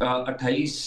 28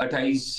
28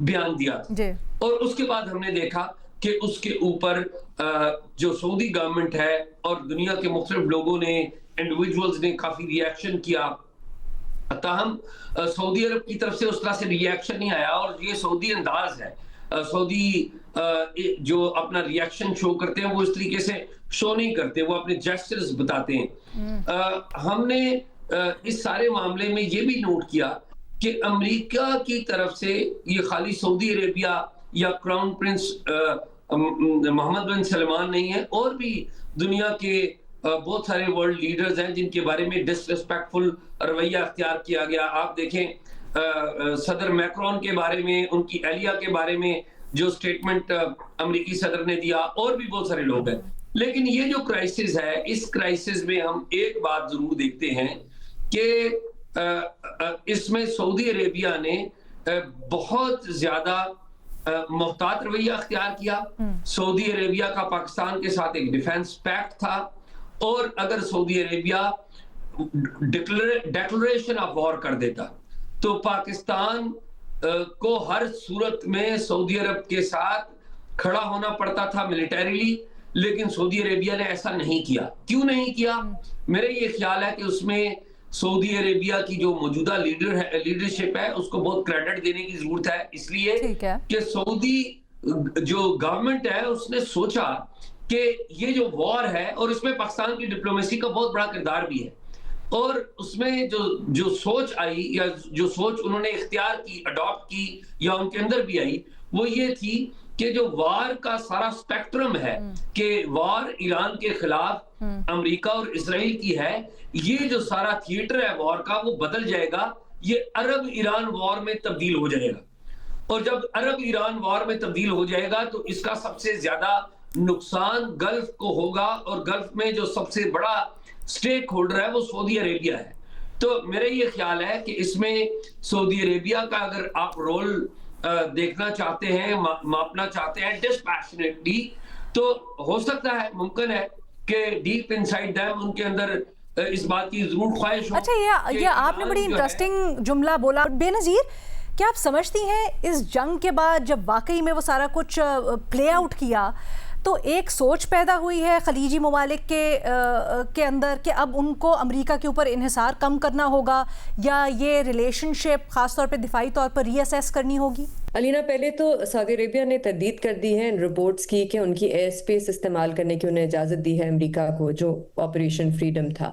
بیان دیا تھا. اور اس کے بعد ہم نے دیکھا کہ اس کے اوپر جو سعودی گورنمنٹ ہے اور دنیا کے مختلف لوگوں نے انڈیویجولز نے کافی ری ایکشن کیا. تاہم سعودی عرب کی طرف سے اس طرح سے ری ایکشن نہیں آیا, اور یہ سعودی انداز ہے. سعودی جو اپنا ری ایکشن شو کرتے ہیں وہ اس طریقے سے شو نہیں کرتے, وہ اپنے جیسچرز بتاتے ہیں. ہم نے اس سارے معاملے میں یہ بھی نوٹ کیا کہ امریکہ کی طرف سے یہ خالی سعودی عربیہ یا کراؤن پرنس محمد بن سلمان نہیں ہے, اور بھی دنیا کے بہت سارے ورلڈ لیڈرز ہیں جن کے بارے میں ڈس ریسپیکٹفل رویہ اختیار کیا گیا. آپ دیکھیں صدر میکرون کے بارے میں, ان کی اہلیہ کے بارے میں جو سٹیٹمنٹ امریکی صدر نے دیا, اور بھی بہت سارے لوگ ہیں. لیکن یہ جو کرائسس ہے, اس کرائسس میں ہم ایک بات ضرور دیکھتے ہیں کہ اس میں سعودی عربیہ نے بہت زیادہ محتاط رویہ اختیار کیا. سعودی عربیہ کا پاکستان کے ساتھ ایک ڈیفنس پیکٹ تھا, اور اگر سعودی عربیہ ڈیکلریشن آف وار کر دیتا تو پاکستان کو ہر صورت میں سعودی عرب کے ساتھ کھڑا ہونا پڑتا تھا ملیٹریلی. لیکن سعودی عربیہ نے ایسا نہیں کیا. کیوں نہیں کیا؟ میرا یہ خیال ہے کہ اس میں سعودی عربیہ کی جو موجودہ لیڈرشپ ہے اس کو بہت کریڈٹ دینے کی ضرورت ہے, اس لیے کہ سعودی جو گورنمنٹ ہے اس نے سوچا کہ یہ جو وار ہے, اور اس میں پاکستان کی ڈپلومیسی کا بہت بڑا کردار بھی ہے, اور اس میں جو سوچ آئی یا جو سوچ انہوں نے اختیار کی, اڈاپٹ کی, یا ان کے اندر بھی آئی, وہ یہ تھی کہ جو وار کا سارا سپیکٹرم ہے کہ وار ایران کے خلاف امریکہ اور اسرائیل کی ہے, یہ جو سارا تھیٹر ہے وار کا وہ بدل جائے گا, یہ عرب ایران وار میں تبدیل ہو جائے گا. اور جب عرب ایران وار میں تبدیل ہو جائے گا تو اس کا سب سے زیادہ نقصان گلف کو ہوگا, اور گلف میں جو سب سے بڑا سٹیک ہولڈر ہے وہ سعودی عربیہ ہے. تو میرا یہ خیال ہے کہ اس میں سعودی عربیہ کا اگر آپ رول دیکھنا چاہتے ہیں, ماپنا چاہتے ہیں ڈسپیشنیٹلی, تو ہو سکتا ہے, ممکن ہے کہ ڈیپ انسائیڈ دیم ان کے اندر اس بات کی ضرور خواہش ہو. اچھا, یہ آپ نے بڑی انٹرسٹنگ جملہ بولا بے نظیر. کیا آپ سمجھتی ہیں اس جنگ کے بعد جب واقعی میں وہ سارا کچھ پلے آؤٹ کیا تو ایک سوچ پیدا ہوئی ہے خلیجی ممالک کے اندر کہ اب ان کو امریکہ کے اوپر انحصار کم کرنا ہوگا, یا یہ ریلیشن شپ خاص طور پہ دفاعی طور پر ری اسیس کرنی ہوگی؟ علینا, پہلے تو سعودی عربیہ نے تردید کر دی ہے ان رپورٹس کی کہ ان کی ایئر اسپیس استعمال کرنے کی انہیں اجازت دی ہے امریکہ کو, جو آپریشن فریڈم تھا.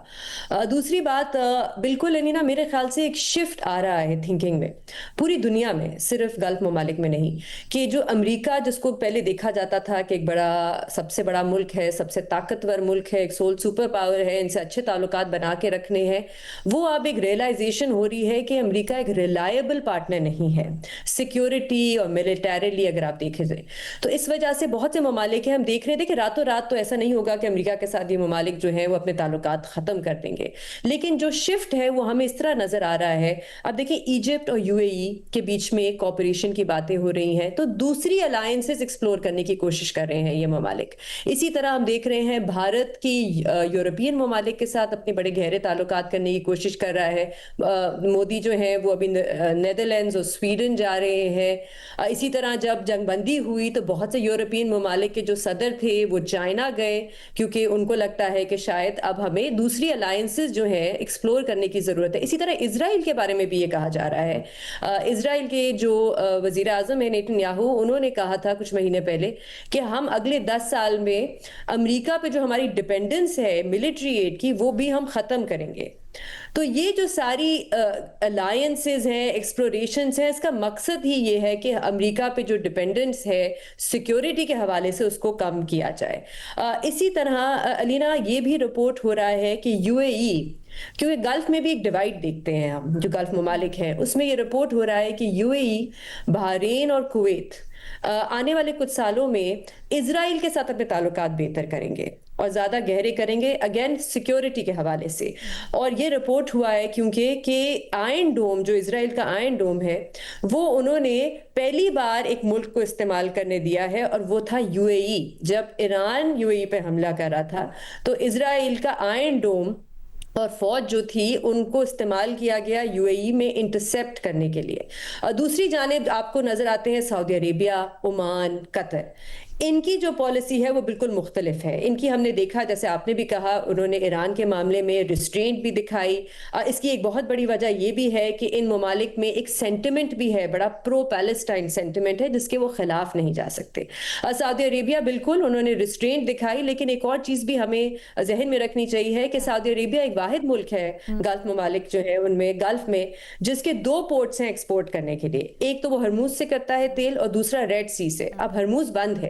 دوسری بات, بالکل علینا, میرے خیال سے ایک شفٹ آ رہا ہے تھنکنگ میں پوری دنیا میں, صرف گلف ممالک میں نہیں, کہ جو امریکہ جس کو پہلے دیکھا جاتا تھا کہ ایک بڑا, سب سے بڑا ملک ہے, سب سے طاقتور ملک ہے, ایک سول سپر پاور ہے, ان سے اچھے تعلقات بنا کے رکھنے ہیں, وہ اب ایک ریئلائزیشن ہو رہی ہے کہ امریکہ ایک ریلائبل پارٹنر نہیں ہے سیکیورٹی اور ملیٹریلی اگر آپ دیکھیں جائے. تو اس وجہ سے بہت سے ممالک ہیں, ہم دیکھ رہے تھے کہ راتوں رات تو ایسا نہیں ہوگا کہ امریکہ کے ساتھ یہ ممالک جو ہیں وہ اپنے تعلقات ختم کر دیں گے, لیکن جو شفٹ ہے وہ ہمیں اس طرح نظر آ رہا ہے. اب دیکھیں ایجپٹ اور یو اے ای کے بیچ میں کوآپریشن کی باتیں ہو رہی ہیں, تو دوسری الائنسز ایکسپلور کرنے کی کوشش کر رہے ہیں یہ ممالک. اسی طرح ہم دیکھ رہے ہیں بھارت کی یورپین ممالک کے ساتھ اپنے بڑے گہرے تعلقات کرنے کی کوشش کر رہا ہے. مودی جو ہیں وہ ابھی نیدرلینڈز اور سویڈن جا رہے ہیں. اسی طرح جب جنگ بندی ہوئی تو بہت سے یورپین ممالک کے جو صدر تھے وہ چائنا گئے, کیونکہ ان کو لگتا ہے کہ شاید اب ہمیں دوسری الائنسز جو ہیں ایکسپلور کرنے کی ضرورت ہے. اسی طرح اسرائیل کے بارے میں بھی یہ کہا جا رہا ہے. اسرائیل کے جو وزیر اعظم ہیں نیتن یاہو, انہوں نے کہا تھا کچھ مہینے پہلے کہ ہم اگلے 10 سال میں امریکہ پہ جو ہماری ڈیپینڈنس ہے ملٹری ایڈ کی وہ بھی ہم ختم کریں گے. تو یہ جو ساری الائنسز ہیں, ایکسپلوریشنز ہیں, اس کا مقصد ہی یہ ہے کہ امریکہ پہ جو ڈیپینڈنس ہے سیکیورٹی کے حوالے سے اس کو کم کیا جائے. اسی طرح علینا یہ بھی رپورٹ ہو رہا ہے کہ یو اے ای, کیونکہ گلف میں بھی ایک ڈیوائڈ دیکھتے ہیں ہم, جو گلف ممالک ہیں اس میں یہ رپورٹ ہو رہا ہے کہ یو اے ای, بحرین اور کویت آنے والے کچھ سالوں میں اسرائیل کے ساتھ اپنے تعلقات بہتر کریں گے اور زیادہ گہرے کریں گے, اگین سیکیورٹی کے حوالے سے. اور یہ رپورٹ ہوا ہے کیونکہ کہ آئرن ڈوم, جو اسرائیل کا آئرن ڈوم ہے, وہ انہوں نے پہلی بار ایک ملک کو استعمال کرنے دیا ہے, اور وہ تھا یو اے ای. جب ایران یو اے ای پہ حملہ کر رہا تھا تو اسرائیل کا آئرن ڈوم اور فوج جو تھی ان کو استعمال کیا گیا UAE میں انٹرسیپٹ کرنے کے لیے۔ دوسری جانب آپ کو نظر آتے ہیں سعودی عربیہ، عمان، قطر، ان کی جو پالیسی ہے وہ بالکل مختلف ہے۔ ان کی ہم نے دیکھا، جیسے آپ نے بھی کہا، انہوں نے ایران کے معاملے میں ریسٹرینٹ بھی دکھائی۔ اس کی ایک بہت بڑی وجہ یہ بھی ہے کہ ان ممالک میں ایک سینٹیمنٹ بھی ہے، بڑا پرو پیلسٹائن سینٹیمنٹ ہے، جس کے وہ خلاف نہیں جا سکتے۔ سعودی عربیہ بالکل انہوں نے ریسٹرینٹ دکھائی، لیکن ایک اور چیز بھی ہمیں ذہن میں رکھنی چاہیے کہ سعودی عربیہ ایک واحد ملک ہے گلف ممالک جو ہے ان میں، گلف میں، جس کے 2 پورٹس ہیں ایکسپورٹ کرنے کے لیے۔ ایک تو وہ ہرموز سے کرتا ہے تیل، اور دوسرا ریڈ سی سے۔ اب ہرموز بند ہے،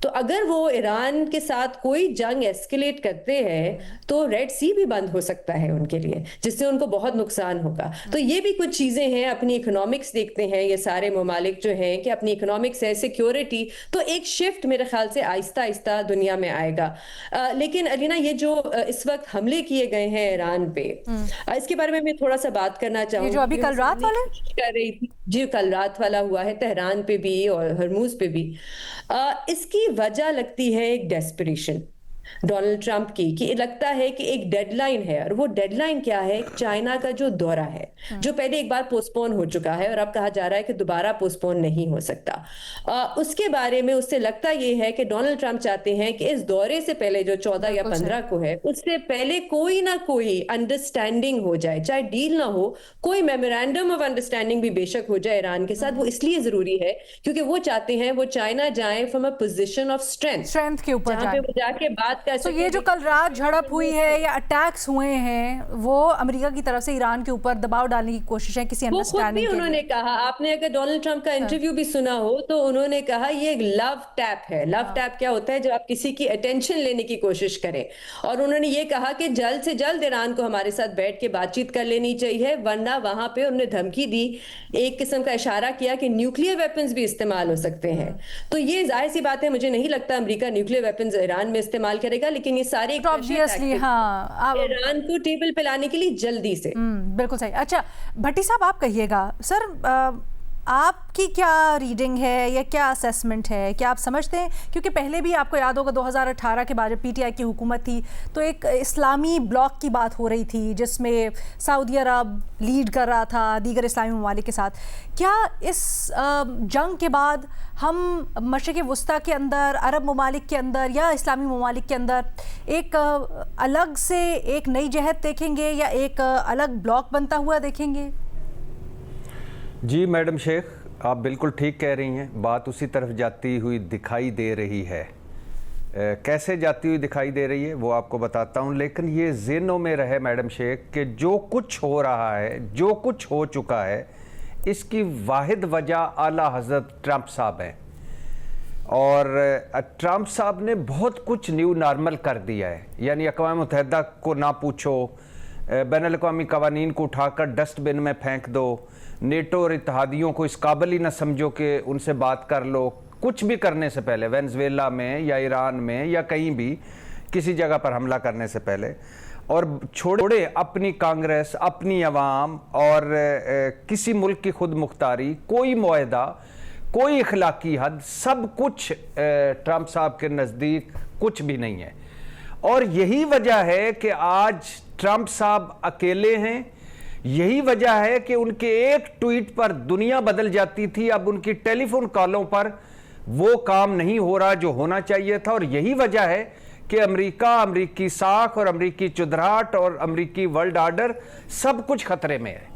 تو اگر وہ ایران کے ساتھ کوئی جنگ ایسکیلیٹ کرتے ہیں تو ریڈ سی بھی بند ہو سکتا ہے ان کے لیے، جس سے ان کو بہت نقصان ہوگا۔ تو یہ بھی کچھ چیزیں ہیں، اپنی اکنامکس دیکھتے ہیں یہ سارے ممالک جو ہیں، کہ اپنی اکنامکس ہے، سیکیورٹی، تو ایک شفٹ میرے خیال سے آہستہ آہستہ دنیا میں آئے گا۔ لیکن الینا، یہ جو اس وقت حملے کیے گئے ہیں ایران پہ، اس کے بارے میں میں تھوڑا سا بات کرنا چاہوں گی۔ جو ابھی کل رات والے کر رہی تھی، جی کل رات والا ہوا ہے تہران پہ بھی اور ہرموز پہ بھی، اس کی وجہ لگتی ہے ایک ڈیسپریشن ڈونلڈ ٹرمپ کی، کہ لگتا ہے کہ ایک ڈیڈ لائن ہے، اور وہ ڈیڈ لائن کیا ہے؟ چائنا کا جو دورہ ہے، جو پہلے ایک بار پوسٹ پون ہو چکا ہے اور اب کہا جا رہا ہے کہ دوبارہ پوسٹ پون نہیں ہو سکتا۔ اس کے بارے میں اس سے لگتا یہ ہے کہ ڈونلڈ ٹرمپ چاہتے ہیں کہ اس دورے سے پہلے، جو 14 یا 15 کو ہے، اس سے پہلے کوئی نہ کوئی انڈرسٹینڈنگ ہو جائے، چاہے ڈیل نہ ہو، کوئی میمورینڈم آف انڈرسٹینڈنگ بھی بے شک ہو جائے ایران کے ساتھ۔ وہ اس لیے ضروری ہے کیونکہ وہ چاہتے ہیں وہ چائنا جائیں from a position of strength کے اوپر جہاں پہ وہ جا کے بات کر تو یہ جو کل رات جھڑپ ہوئی ہے یا اٹیکس ہوئے ہیں، وہ امریکہ کی طرف سے ایران کے اوپر دباؤ ڈالنے کی کوشش ہے کسی انڈرسٹینڈنگ کے لیے؟ انہوں نے کہا، آپ نے اگر ڈونلڈ ٹرمپ کا انٹرویو بھی سنا ہو تو انہوں نے کہا یہ ایک لو ٹیپ ہے۔ لو ٹیپ کیا ہوتا ہے؟ جب آپ کسی کی اٹینشن لینے کی کوشش کریں۔ اور انہوں نے یہ کہا کہ جلد سے جلد ایران کو ہمارے ساتھ بیٹھ کے بات چیت کر لینی چاہیے، ورنہ وہاں پہ انہوں نے دھمکی دی، ایک قسم کا اشارہ کیا کہ نیوکلیئر ویپنز بھی استعمال ہو سکتے ہیں۔ تو یہ ظاہر سی بات ہے، مجھے نہیں لگتا امریکہ نیوکلیئر ویپنز ایران میں استعمال کرے گا، لیکن یہ سارے ایران کو ٹیبل پہ لانے کے لیے جلدی سے۔ بالکل صحیح۔ اچھا بھٹی صاحب، آپ کہیے گا سر، آپ کی کیا ریڈنگ ہے یا کیا اسیسمنٹ ہے؟ کیا آپ سمجھتے ہیں، کیونکہ پہلے بھی آپ کو یاد ہوگا 2018 کے بعد جب PTI کی حکومت تھی تو ایک اسلامی بلاک کی بات ہو رہی تھی جس میں سعودی عرب لیڈ کر رہا تھا دیگر اسلامی ممالک کے ساتھ۔ کیا اس جنگ کے بعد ہم مشرق وسطیٰ کے اندر، عرب ممالک کے اندر یا اسلامی ممالک کے اندر ایک الگ سے ایک نئی جہت دیکھیں گے یا ایک الگ بلاک بنتا ہوا دیکھیں گے؟ جی میڈم شیخ، آپ بالکل ٹھیک کہہ رہی ہیں، بات اسی طرف جاتی ہوئی دکھائی دے رہی ہے۔ کیسے جاتی ہوئی دکھائی دے رہی ہے وہ آپ کو بتاتا ہوں، لیکن یہ ذہنوں میں رہے میڈم شیخ کہ جو کچھ ہو رہا ہے، جو کچھ ہو چکا ہے، اس کی واحد وجہ اعلیٰ حضرت ٹرمپ صاحب ہیں۔ اور ٹرمپ صاحب نے بہت کچھ نیو نارمل کر دیا ہے، یعنی اقوام متحدہ کو نہ پوچھو، بین الاقوامی قوانین کو اٹھا کر ڈسٹ بن میں پھینک دو، نیٹو اور اتحادیوں کو اس قابل ہی نہ سمجھو کہ ان سے بات کر لو، کچھ بھی کرنے سے پہلے، وینزویلا میں یا ایران میں یا کہیں بھی کسی جگہ پر حملہ کرنے سے پہلے، اور چھوڑے اپنی کانگریس، اپنی عوام اور کسی ملک کی خود مختاری، کوئی معاہدہ، کوئی اخلاقی حد، سب کچھ ٹرمپ صاحب کے نزدیک کچھ بھی نہیں ہے۔ اور یہی وجہ ہے کہ آج ٹرمپ صاحب اکیلے ہیں، یہی وجہ ہے کہ ان کے ایک ٹویٹ پر دنیا بدل جاتی تھی، اب ان کی ٹیلی فون کالوں پر وہ کام نہیں ہو رہا جو ہونا چاہیے تھا، اور یہی وجہ ہے کہ امریکہ، امریکی ساکھ اور امریکی چدراہٹ اور امریکی ورلڈ آرڈر سب کچھ خطرے میں ہے۔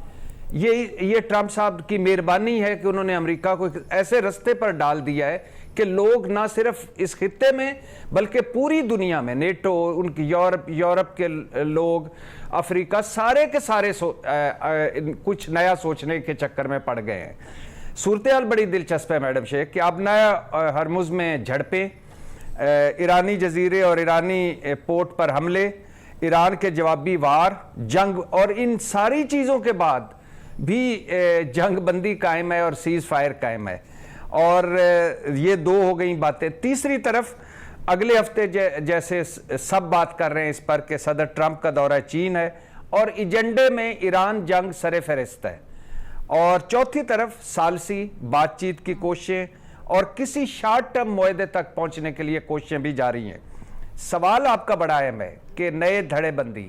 یہ ٹرمپ صاحب کی مہربانی ہے کہ انہوں نے امریکہ کو ایسے رستے پر ڈال دیا ہے کہ لوگ نہ صرف اس خطے میں بلکہ پوری دنیا میں، نیٹو، ان کی یورپ کے لوگ، افریقہ، سارے کے سارے کچھ نیا سوچنے کے چکر میں پڑ گئے ہیں۔ صورتحال بڑی دلچسپ ہے میڈم شیخ کہ اب نیا ہرمز میں جھڑپیں، ایرانی جزیرے اور ایرانی پورٹ پر حملے، ایران کے جوابی وار، جنگ، اور ان ساری چیزوں کے بعد بھی جنگ بندی قائم ہے اور سیز فائر قائم ہے، اور یہ دو ہو گئیں باتیں۔ تیسری طرف اگلے ہفتے جیسے سب بات کر رہے ہیں اس پر کہ صدر ٹرمپ کا دورہ چین ہے اور ایجنڈے میں ایران جنگ سر فہرست ہے، اور چوتھی طرف ثالثی بات چیت کی کوششیں اور کسی شارٹ ٹرم معاہدے تک پہنچنے کے لیے کوششیں بھی جاری ہیں۔ سوال آپ کا بڑا اہم ہے کہ نئے دھڑے بندی،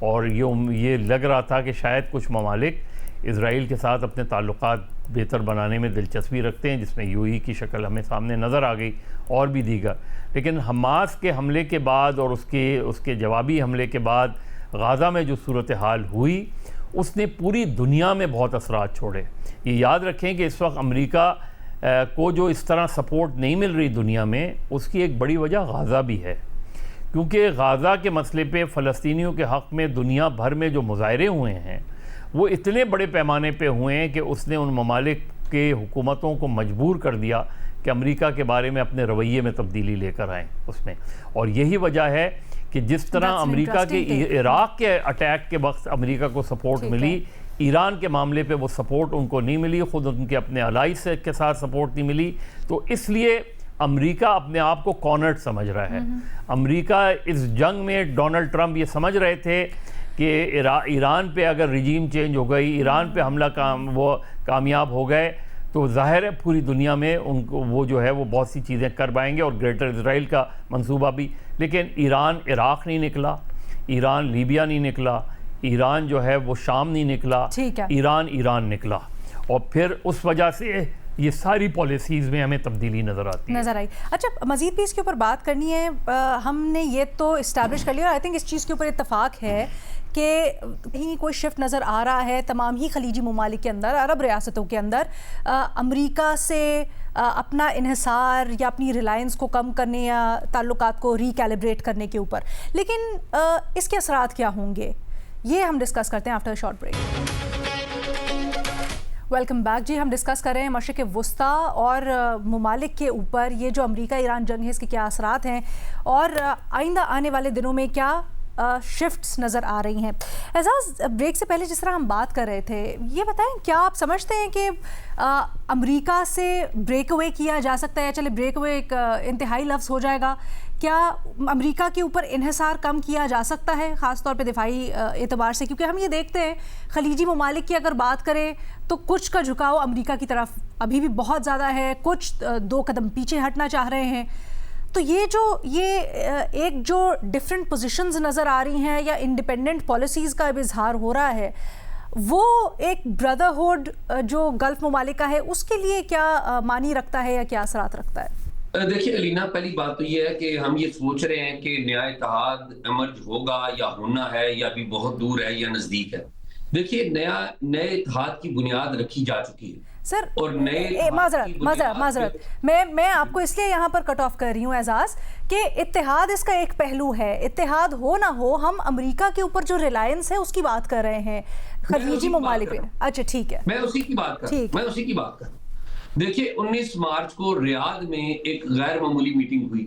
اور یہ لگ رہا تھا کہ شاید کچھ ممالک اسرائیل کے ساتھ اپنے تعلقات بہتر بنانے میں دلچسپی رکھتے ہیں، جس میں یو ای کی شکل ہمیں سامنے نظر آ گئی اور بھی دیگر. لیکن حماس کے حملے کے بعد اور اس کے جوابی حملے کے بعد غازہ میں جو صورتحال ہوئی اس نے پوری دنیا میں بہت اثرات چھوڑے. یہ یاد رکھیں کہ اس وقت امریکہ کو جو اس طرح سپورٹ نہیں مل رہی دنیا میں، اس کی ایک بڑی وجہ غازہ بھی ہے، کیونکہ غازہ کے مسئلے پہ فلسطینیوں کے حق میں دنیا بھر میں جو مظاہرے ہوئے ہیں وہ اتنے بڑے پیمانے پہ ہوئے ہیں کہ اس نے ان ممالک کے حکومتوں کو مجبور کر دیا کہ امریکہ کے بارے میں اپنے رویے میں تبدیلی لے کر آئیں اس میں. اور یہی وجہ ہے کہ جس طرح امریکہ کے عراق کے اٹیک کے وقت امریکہ کو سپورٹ ملی، ایران کے معاملے پہ وہ سپورٹ ان کو نہیں ملی، خود ان کے اپنے الائز کے ساتھ سپورٹ نہیں ملی. تو اس لیے امریکہ اپنے آپ کو کارنرڈ سمجھ رہا ہے. امریکہ اس جنگ میں ڈونلڈ ٹرمپ یہ سمجھ رہے تھے کہ ایران پہ اگر رجیم چینج ہو گئی، ایران پہ حملہ وہ کامیاب ہو گئے تو ظاہر ہے پوری دنیا میں ان کو وہ جو ہے وہ بہت سی چیزیں کر پائیں گے، اور گریٹر اسرائیل کا منصوبہ بھی. لیکن ایران عراق نہیں نکلا، ایران لیبیا نہیں نکلا، ایران جو ہے وہ شام نہیں نکلا، ایران نکلا. اور پھر اس وجہ سے یہ ساری پالیسیز میں ہمیں تبدیلی نظر آئی. اچھا، مزید بھی اس کے اوپر بات کرنی ہے. ہم نے یہ تو اسٹیبلش کر لیا اور آئی تھنک اس چیز کے اوپر اتفاق ہے کہ کہیں کوئی شفٹ نظر آ رہا ہے تمام ہی خلیجی ممالک کے اندر، عرب ریاستوں کے اندر، امریکہ سے اپنا انحصار یا اپنی ریلائنس کو کم کرنے یا تعلقات کو ریکیلیبریٹ کرنے کے اوپر. لیکن اس کے اثرات کیا ہوں گے، یہ ہم ڈسکس کرتے ہیں after short break. Welcome back. جی، ہم ڈسکس کر رہے ہیں مشرق وسطیٰ اور ممالک کے اوپر یہ جو امریکہ ایران جنگ ہے اس کے کیا اثرات ہیں اور آئندہ آنے والے دنوں میں کیا شفٹس نظر آ رہی ہیں. اعزاز، بریک سے پہلے جس طرح ہم بات کر رہے تھے، یہ بتائیں کیا آپ سمجھتے ہیں کہ امریکہ سے بریک اوے کیا جا سکتا ہے؟ چلے بریک اوے ایک انتہائی لفظ ہو جائے گا. کیا امریکہ کے اوپر انحصار کم کیا جا سکتا ہے، خاص طور پہ دفاعی اعتبار سے؟ کیونکہ ہم یہ دیکھتے ہیں خلیجی ممالک کی اگر بات کریں تو کچھ کا جھکاؤ امریکہ کی طرف ابھی بھی بہت زیادہ ہے، کچھ 2 قدم پیچھے ہٹنا چاہ رہے ہیں. تو یہ ایک جو ڈفرینٹ پوزیشنز نظر آ رہی ہیں یا انڈیپینڈنٹ پالیسیز کا اب اظہار ہو رہا ہے، وہ ایک بردرہڈ جو گلف ممالک کا ہے اس کے لیے کیا معنی رکھتا ہے یا کیا اثرات رکھتا ہے؟ دیکھیے الینا، پہلی بات تو یہ ہے کہ ہم یہ سوچ رہے ہیں کہ نیا اتحاد ایمرج ہوگا یا ہونا ہے یا بھی بہت دور ہے یا نزدیک ہے. دیکھیے نئے اتحاد کی بنیاد رکھی جا چکی ہے سر. اور معذرت میں آپ کو اس لیے یہاں پر کٹ آف کر رہی ہوں اعزاز کہ اتحاد اس کا ایک پہلو ہے. اتحاد ہو نہ ہو، ہم امریکہ کے اوپر جو ریلائنس ہے اس کی بات کر رہے ہیں، خلیجی ممالک پہ. اچھا ٹھیک ہے، میں اسی کی بات کر. دیکھیے 19 مارچ کو ریاض میں ایک غیر معمولی میٹنگ ہوئی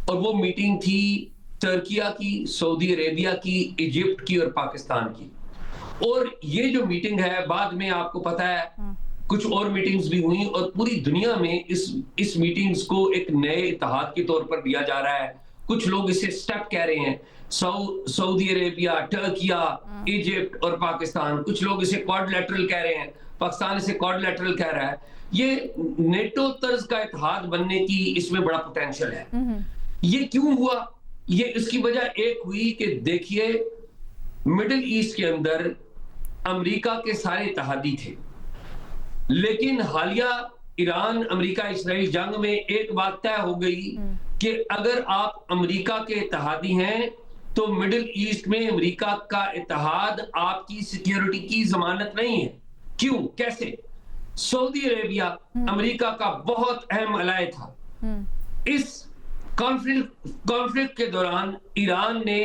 اور وہ میٹنگ تھی ترکیہ کی، سعودی عربیہ کی، ایجپٹ کی اور پاکستان کی. اور یہ جو میٹنگ ہے بعد میں آپ کو پتا ہے کچھ اور میٹنگز بھی ہوئیں اور پوری دنیا میں اس میٹنگز کو ایک نئے اتحاد کے طور پر لیا جا رہا ہے. کچھ لوگ اسے سٹیپ کہہ رہے ہیں، سعودی عربیہ، ترکیہ، ایجپٹ اور پاکستان. کچھ لوگ اسے کوڈ لیٹرل کہہ رہے ہیں، پاکستان اسے کوڈ لیٹرل کہہ رہا ہے. یہ نیٹو طرز کا اتحاد بننے کی اس میں بڑا پوٹینشل ہے. یہ کیوں ہوا؟ یہ اس کی وجہ ایک ہوئی کہ دیکھیے مڈل ایسٹ کے اندر امریکہ کے سارے اتحادی تھے، لیکن حالیہ ایران امریکہ اسرائیل جنگ میں ایک بات طے ہو گئی کہ اگر آپ امریکہ کے اتحادی ہیں تو مڈل ایسٹ میں امریکہ کا اتحاد آپ کی سیکیورٹی کی ضمانت نہیں ہے. کیوں؟ کیسے؟ سعودی عربیہ امریکہ کا بہت اہم الائے تھا. اس کانفلکٹ کے دوران ایران نے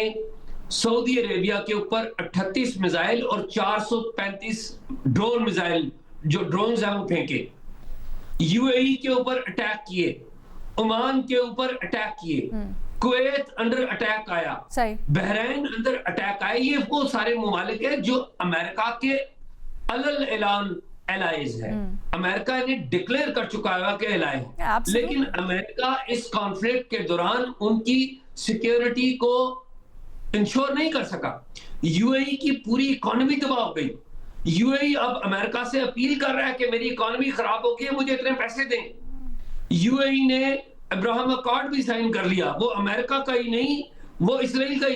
سعودی عربیہ کے اوپر 38 میزائل اور 435 ڈرون میزائل جو ڈرونز ہیں وہ پھینکے. یو اے ای کے اوپر اٹیک کیے، عمان کے اوپر اٹیک کیے، کویت انڈر اٹیک آیا، بحرین انڈر اٹیک آیا. یہ وہ سارے ممالک ہیں جو امریکہ کے علل اعلان الائز ہے. امریکہ نے ڈکلیئر کر چکا ہے کہ الائے ہیں، لیکن امریکہ اس کانفلکٹ کے دوران ان کی سیکیورٹی کو انشور نہیں کر سکا. یو اے ای کی پوری اکانومی تباہ ہو گئی. یو اے ای اب امریکہ سے اپیل کر رہا ہے کہ میری اکانومی خراب ہو گئی ہے، مجھے اتنے پیسے دیں. یو اے ای نے ابراہم اکارڈ بھی سائن کر لیا، وہ امریکہ کا ہی نہیں وہ اسرائیل کا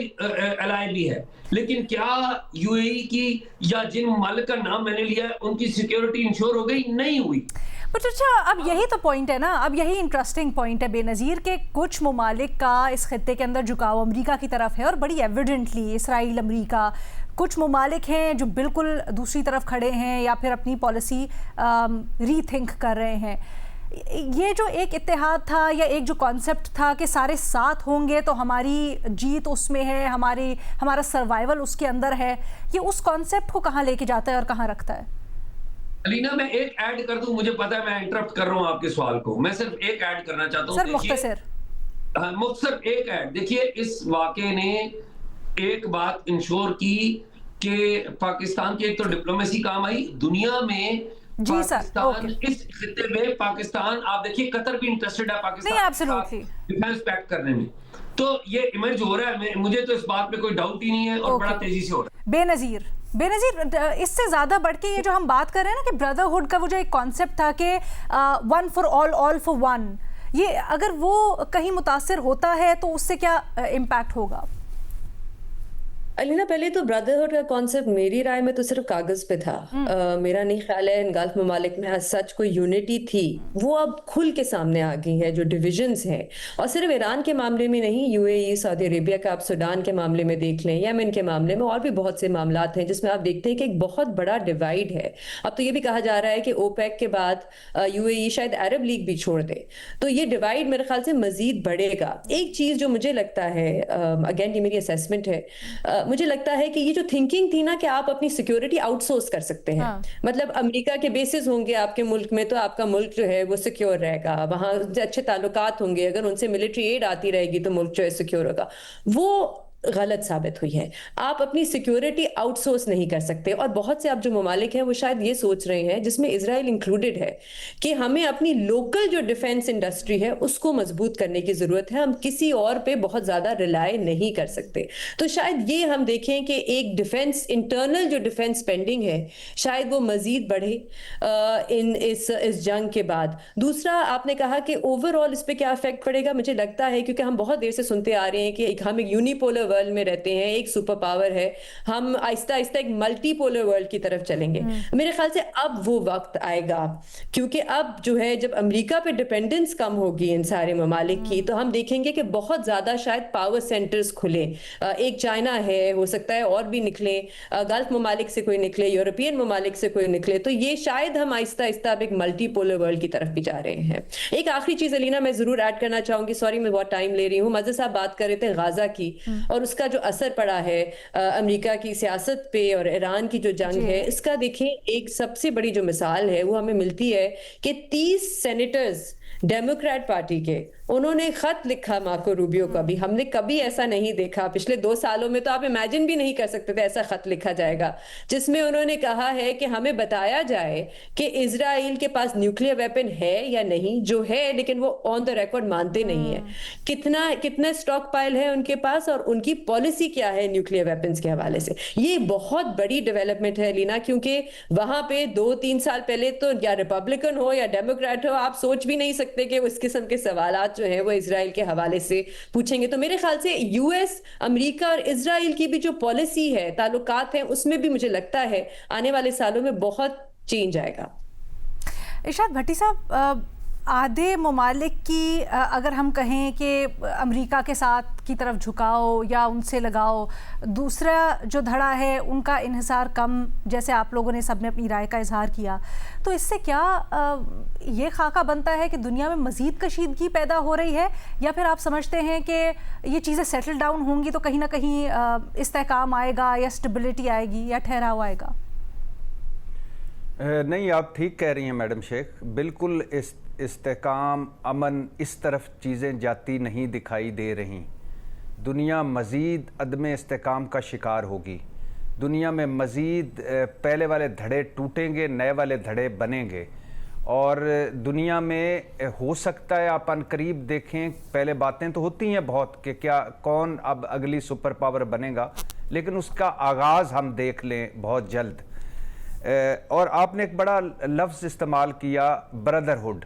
الائے بھی ہے، لیکن کیا یو اے ای کی یا جن ممالک کا نام میں نے لیا ہے ان کی سیکیورٹی انشور ہو گئی؟ نہیں ہوئی۔ بٹ اچھا، اب یہی تو پوائنٹ ہے نا، اب یہی انٹرسٹنگ پوائنٹ ہے بے نظیر کہ کچھ ممالک کا اس خطے کے اندر جھکاؤ امریکہ کی طرف ہے، اور بڑی ایویڈنٹلی اسرائیل، امریکہ، کچھ ممالک ہیں جو بالکل دوسری طرف کھڑے ہیں یا پھر اپنی پالیسی ری تھنک کر رہے ہیں۔ یہ جو ایک اتحاد تھا یا ایک جو کانسیپٹ تھا کہ سارے ساتھ ہوں گے تو ہماری جیت اس میں ہے، ہمارا سروائیول اس کے اندر ہے، یہ اس کانسیپٹ کو کہاں لے کے جاتا ہے اور کہاں رکھتا ہے؟ علینا، میں ایک ایڈ کر دوں، مجھے پتا ہے میں انٹرپٹ کر رہا ہوں آپ کے سوال کو، میں صرف ایک ایڈ کرنا چاہتا ہوں سر مختصر ایک ایڈ۔ دیکھیے، اس واقعے نے ایک بات انشور کی کہ پاکستان کی ایک تو ڈپلومیسی کام آئی دنیا میں، جی سر، پاکستان اس خطے میں، پاکستان آپ دیکھیے قطر بھی انٹرسٹڈ ہے پاکستان ڈیفینس پیکٹ کرنے میں، تو یہ ایمرج ہو رہا ہے، مجھے تو اس بات میں کوئی ڈاؤٹ ہی نہیں ہے، اور بڑا تیزی سے ہو رہا ہے۔ بے نظیر اس سے زیادہ بڑھ کے یہ جو ہم بات کر رہے ہیں نا کہ بردرہڈ کا وہ جو ایک کانسیپٹ تھا کہ one for all, all for one, یہ اگر وہ کہیں متاثر ہوتا ہے تو اس سے کیا امپیکٹ ہوگا؟ علینا، پہلے تو بردرہڈ کا کانسیپٹ میری رائے میں تو صرف کاغذ پہ تھا، میرا نہیں خیال ہے ان گلف ممالک میں سچ کوئی یونٹی تھی، وہ اب کھل کے سامنے آ گئی ہے، جو ڈویژنز ہیں، اور صرف ایران کے معاملے میں نہیں، یو اے ای، سعودی عربیہ کا، آپ سوڈان کے معاملے میں دیکھ لیں، یمن کے معاملے میں، اور بھی بہت سے معاملات ہیں جس میں آپ دیکھتے ہیں کہ ایک بہت بڑا ڈیوائیڈ ہے۔ اب تو یہ بھی کہا جا رہا ہے کہ اوپیک کے بعد یو اے ای شاید عرب لیگ بھی چھوڑ دے، تو یہ ڈیوائیڈ میرے خیال سے مزید بڑھے گا۔ ایک چیز جو مجھے لگتا ہے، اگین یہ میری اسیسمنٹ ہے، مجھے لگتا ہے کہ یہ جو تھنکنگ تھی نا کہ آپ اپنی سیکیورٹی آؤٹ سورس کر سکتے ہیں، مطلب امریکہ کے بیسز ہوں گے آپ کے ملک میں تو آپ کا ملک جو ہے وہ سیکیور رہے گا، وہاں اچھے تعلقات ہوں گے، اگر ان سے ملٹری ایڈ آتی رہے گی تو ملک جو ہے سیکیور ہوگا، وہ غلط ثابت ہوئی ہے۔ آپ اپنی سیکیورٹی آؤٹ سورس نہیں کر سکتے، اور بہت سے اب جو ممالک ہیں وہ شاید یہ سوچ رہے ہیں، جس میں اسرائیل انکلوڈڈ ہے، کہ ہمیں اپنی لوکل جو ڈیفنس انڈسٹری ہے اس کو مضبوط کرنے کی ضرورت ہے، ہم کسی اور پہ بہت زیادہ ریلائے نہیں کر سکتے۔ تو شاید یہ ہم دیکھیں کہ ایک ڈیفنس، انٹرنل جو ڈیفنس سپینڈنگ ہے شاید وہ مزید بڑھے اس جنگ کے بعد۔ دوسرا، آپ نے کہا کہ اوور آل اس پہ کیا افیکٹ پڑے گا، مجھے لگتا ہے کیونکہ ہم بہت دیر سے سنتے آ رہے ہیں کہ ہم ایک یونیپولر ورلڈ میں رہتے ہیں، ایک سپر پاور ہے، ہم آہستہ آہستہ ایک ملٹی پولر ورلڈ کی طرف چلیں گے۔ میرے خیال سے اب وہ وقت آئے گا، کیونکہ اب جو ہے جب امریکہ پہ ڈیپینڈنس کم ہوگی ان سارے ممالک کی، تو ہم دیکھیں گے کہ بہت زیادہ شاید پاور سینٹرز کھلیں، ایک چائنا ہے، ہو سکتا ہے اور بھی نکلیں، گلف ممالک سے کوئی نکلے، یورپین ممالک سے کوئی نکلے، تو یہ شاید ہم آہستہ آہستہ اب ایک ملٹی پولر ورلڈ کی طرف بھی جا رہے ہیں۔ ایک آخری چیز علینا میں ضرور ایڈ کرنا چاہوں گی، سوری میں بہت ٹائم لے رہی ہوں، مزہ صاحب بات کر رہے تھے غازہ کی اور اس کا جو اثر پڑا ہے امریکہ کی سیاست پہ اور ایران کی جو جنگ ہے، اس کا دیکھیں ایک سب سے بڑی جو مثال ہے وہ ہمیں ملتی ہے کہ 30 سینیٹرز ڈیموکریٹ پارٹی کے، انہوں نے خط لکھا مارکو روبیو کا بھی، ہم نے کبھی ایسا نہیں دیکھا پچھلے 2 سالوں میں، تو آپ امیجن بھی نہیں کر سکتے تھے ایسا خط لکھا جائے گا، جس میں انہوں نے کہا ہے کہ ہمیں بتایا جائے کہ اسرائیل کے پاس نیوکلیئر ویپن ہے یا نہیں، جو ہے لیکن وہ آن دا ریکارڈ مانتے نہیں ہیں، کتنا اسٹاک پائل ہے ان کے پاس، اور ان کی پالیسی کیا ہے نیوکلیئر ویپنز کے حوالے سے۔ یہ بہت بڑی ڈیولپمنٹ ہے لینا، کیونکہ وہاں پہ 2-3 سال پہلے تو یا ریپبلکن ہو یا ڈیموکریٹ ہو، آپ سوچ بھی نہیں سکتے کہ اس قسم کے سوالات جو ہیں وہ اسرائیل کے حوالے سے پوچھیں گے۔ تو میرے خیال سے یو ایس، امریکہ اور اسرائیل کی بھی جو پالیسی ہے، تعلقات ہیں، اس میں بھی مجھے لگتا ہے آنے والے سالوں میں بہت چینج آئے گا۔ ارشاد بھٹی صاحب، آدھے ممالک کی اگر ہم کہیں کہ امریکہ کے ساتھ کی طرف جھکاؤ یا ان سے لگاؤ، دوسرا جو دھڑا ہے ان کا انحصار کم، جیسے آپ لوگوں نے سب نے اپنی رائے کا اظہار کیا، تو اس سے کیا یہ خاکہ بنتا ہے کہ دنیا میں مزید کشیدگی پیدا ہو رہی ہے، یا پھر آپ سمجھتے ہیں کہ یہ چیزیں سیٹل ڈاؤن ہوں گی تو کہیں نہ کہیں استحکام آئے گا یا اسٹیبلٹی آئے گی یا ٹھہراؤ آئے گا؟ نہیں، آپ ٹھیک کہہ رہی ہیں میڈم شیخ، بالکل استحکام، امن، اس طرف چیزیں جاتی نہیں دکھائی دے رہی۔ دنیا مزید عدم استحکام کا شکار ہوگی، دنیا میں مزید پہلے والے دھڑے ٹوٹیں گے، نئے والے دھڑے بنیں گے، اور دنیا میں ہو سکتا ہے آپ ان قریب دیکھیں، پہلے باتیں تو ہوتی ہیں بہت کہ کیا کون اب اگلی سپر پاور بنے گا، لیکن اس کا آغاز ہم دیکھ لیں بہت جلد۔ اور آپ نے ایک بڑا لفظ استعمال کیا، بردرہڈ،